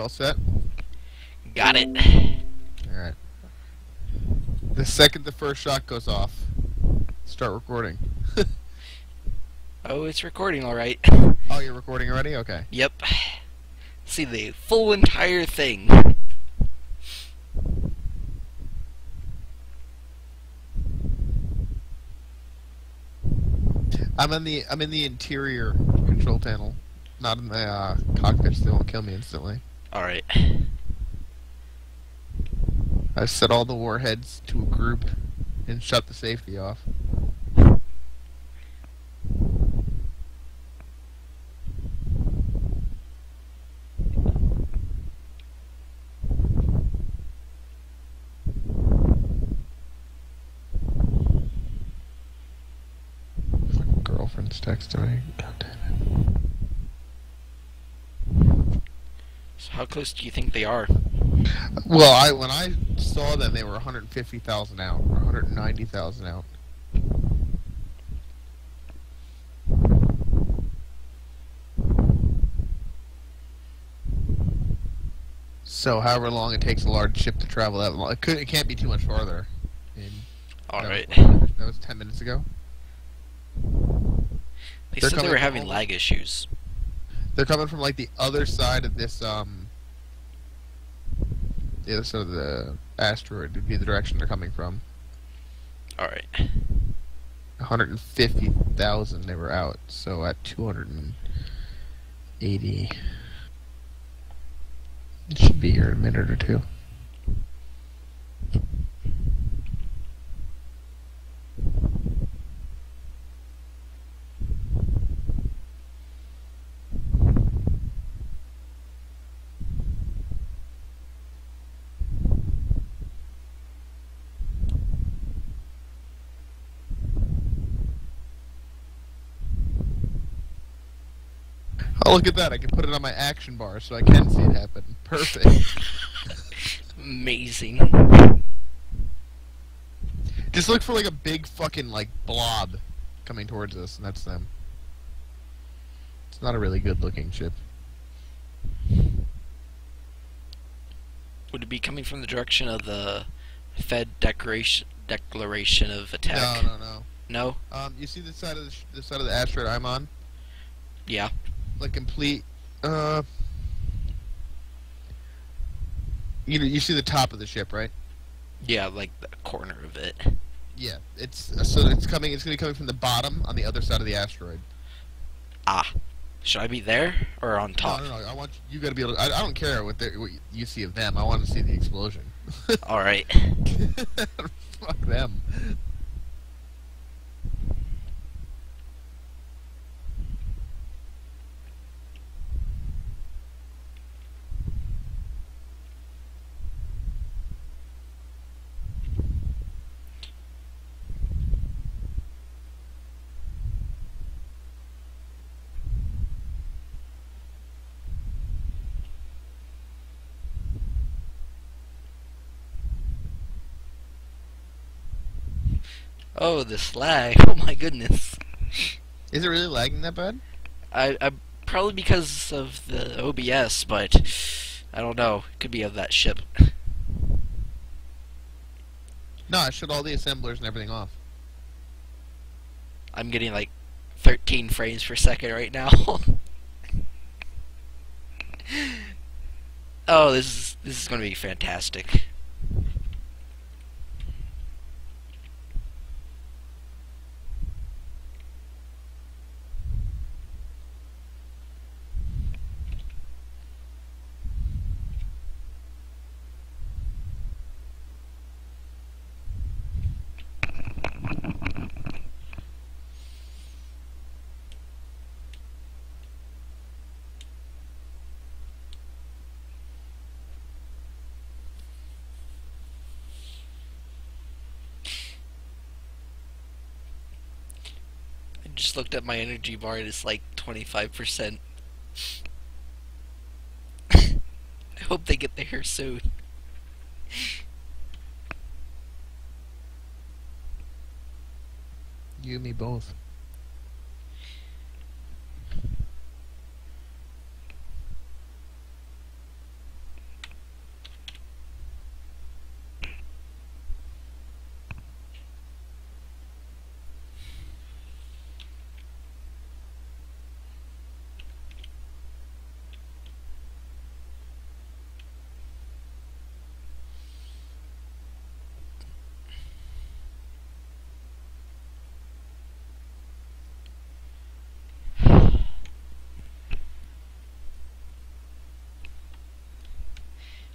All set? Got it. Alright. The second the first shot goes off, start recording. Oh, it's recording alright. Oh, you're recording already? Okay. Yep. See the full entire thing. I'm in the interior control panel, not in the cockpit, so they won't kill me instantly. Alright. I set all the warheads to a group and shut the safety off. My girlfriend's texting me. God damn it. So how close do you think they are? Well, when I saw them, they were 150,000 out, or 190,000 out. So, however long it takes a large ship to travel that long, it can't be too much farther. And Alright. that was 10 minutes ago. They They're said they coming were from having lag issues. They're coming from like the other side of this, the other side of the asteroid would be the direction they're coming from. Alright. 150,000 they were out, so at 280. It should be here in a minute or two. Oh, look at that. I can put it on my action bar so I can see it happen. Perfect. Amazing. Just look for like a big fucking like blob coming towards us, and that's them. It's not a really good looking ship. Would it be coming from the direction of the Fed declaration of attack? No. No? You see the side of the side of the asteroid I'm on? Yeah. Like complete. You see the top of the ship, right? Yeah, like the corner of it. Yeah. It's coming. It's gonna be coming from the bottom on the other side of the asteroid. Ah. Should I be there or on top? No. I want you gotta be able to. I don't care what you see of them. I want to see the explosion. Alright. Fuck them. Oh, this lag. Oh my goodness. Is it really lagging that bad? I probably because of the OBS, but I don't know. It could be of that ship. No, I shut all the assemblers and everything off. I'm getting like 13 frames per second right now. Oh, this is going to be fantastic. I just looked at my energy bar and it's like 25%. I hope they get there soon. You and me both.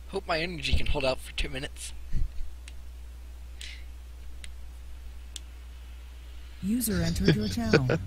Hope my energy can hold out for 2 minutes. User entered your channel.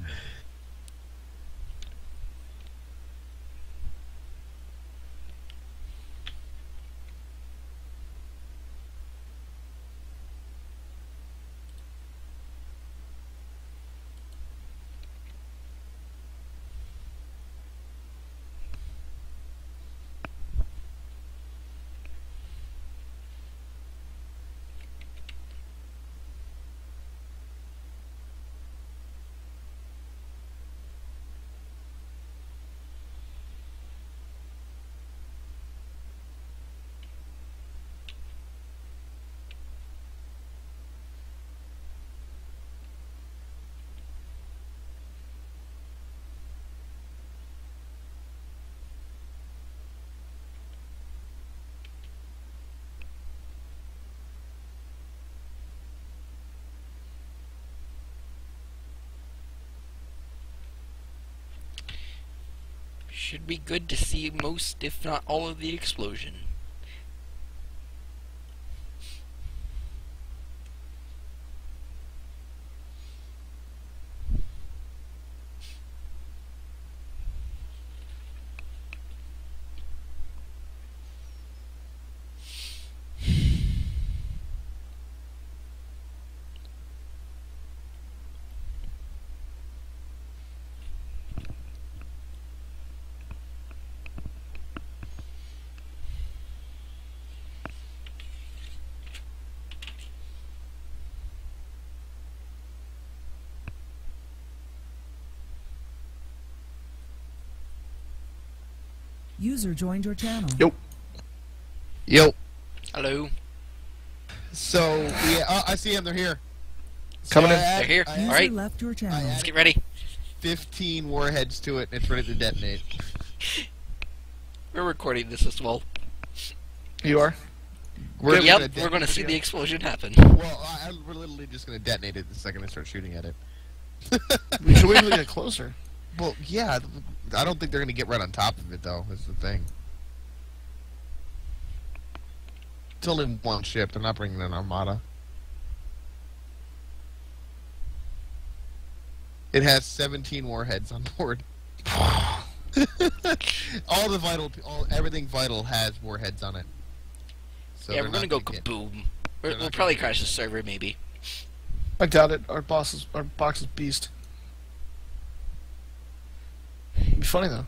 Should be good to see most, if not all, of the explosion. User joined your channel. Yo. Hello. So yeah, I see them. They're here. Coming in. They're here. User Alright, left your channel. let's get ready. 15 warheads to it, and it's ready to detonate. We're recording this as well. You are? Yep, we're gonna see the explosion happen. Well, we're literally just gonna detonate it the second I start shooting at it. We should wait until we get closer. Well, yeah, I don't think they're gonna get right on top of it, though. That's the thing. It's only one ship. They're not bringing an armada. It has 17 warheads on board. Everything vital has warheads on it. So Yeah, they're we're gonna not go get- kaboom. they're We'll not probably gonna crash the get- server, maybe. I doubt it. Our box is beast. It'd be funny though.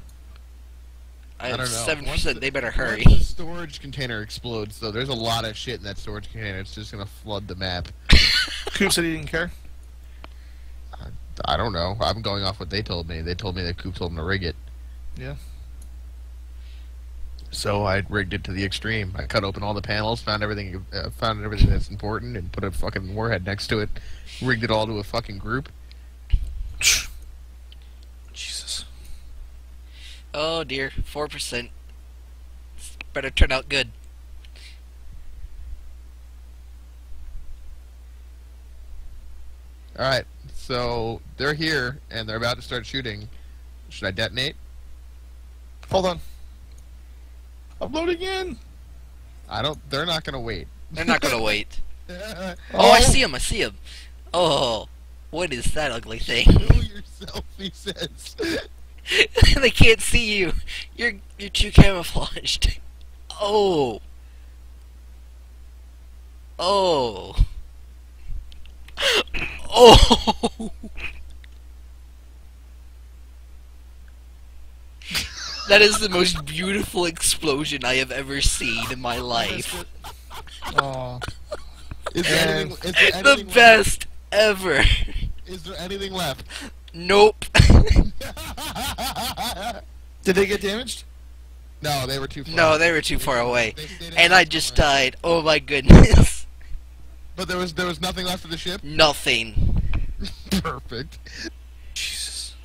I don't have know. 7%, they better hurry. Once the storage container explodes, though, there's a lot of shit in that storage container. It's just gonna flood the map. Coop said he didn't care. I don't know. I'm going off what they told me. They told me that Coop told them to rig it. Yeah. So I rigged it to the extreme. I cut open all the panels, found everything that's important, and put a fucking warhead next to it. Rigged it all to a fucking group. Jesus. Oh dear, 4%. Better turn out good. Alright, so they're here, and they're about to start shooting. Should I detonate? Hold on. I'm loading in. They're not gonna wait. They're not gonna wait. Oh, I see him, I see him. Oh, what is that ugly thing? Kill yourself, he says. They can't see you. You're too camouflaged. Oh. Oh. Oh. That is the most beautiful explosion I have ever seen in my life. Aw. Is there anything, is there The anything best ever. left? Is there anything left? Nope. Did they get damaged? No, they were too far. No, they were too far away. They stayed And out I too just far. died. Oh my goodness. But there was nothing left of the ship? Nothing. Perfect. Jesus.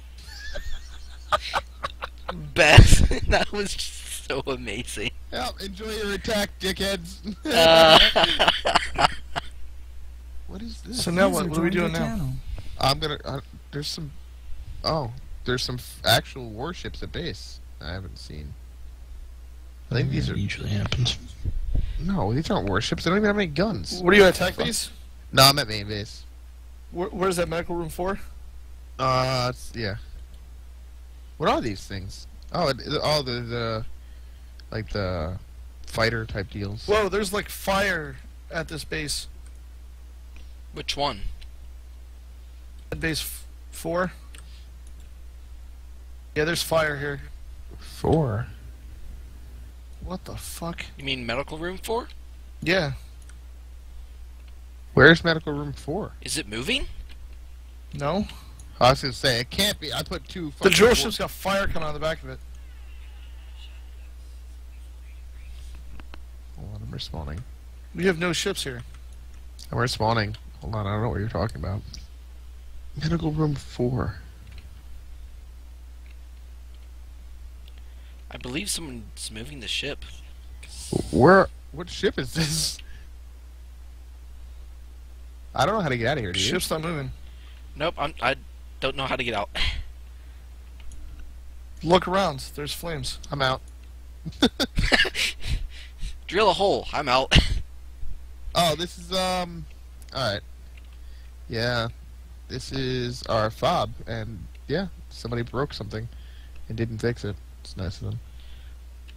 Best. That was just so amazing. Well, enjoy your attack, dickheads. What is this? So now User what? What are we joined your doing now? channel. I'm gonna. There's some. Oh, there's some actual warships at base I haven't seen. I think these are... usually happens. No, these aren't warships. They don't even have any guns. What are you at, attack base? No, I'm at main base. Where's that medical room for? Yeah. What are these things? Oh, the like the fighter type deals. Whoa, there's like fire at this base. Which one? At base 4? Yeah, there's fire here. 4. What the fuck? You mean medical room 4? Yeah. Where's medical room 4? Is it moving? No? I was gonna say it can't be. I put 2. The drill ship's got fire coming out of the back of it. Hold on, I'm respawning. We have no ships here. And we're spawning. Hold on, I don't know what you're talking about. Medical room 4. I believe someone's moving the ship. Where? What ship is this? I don't know how to get out of here, dude. Ship's not moving. Nope, I don't know how to get out. Look around. There's flames. I'm out. Drill a hole. I'm out. Oh, this is alright. Yeah. This is our fob, and yeah, somebody broke something and didn't fix it. It's nice of them.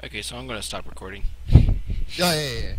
Okay, so I'm gonna stop recording. Yeah.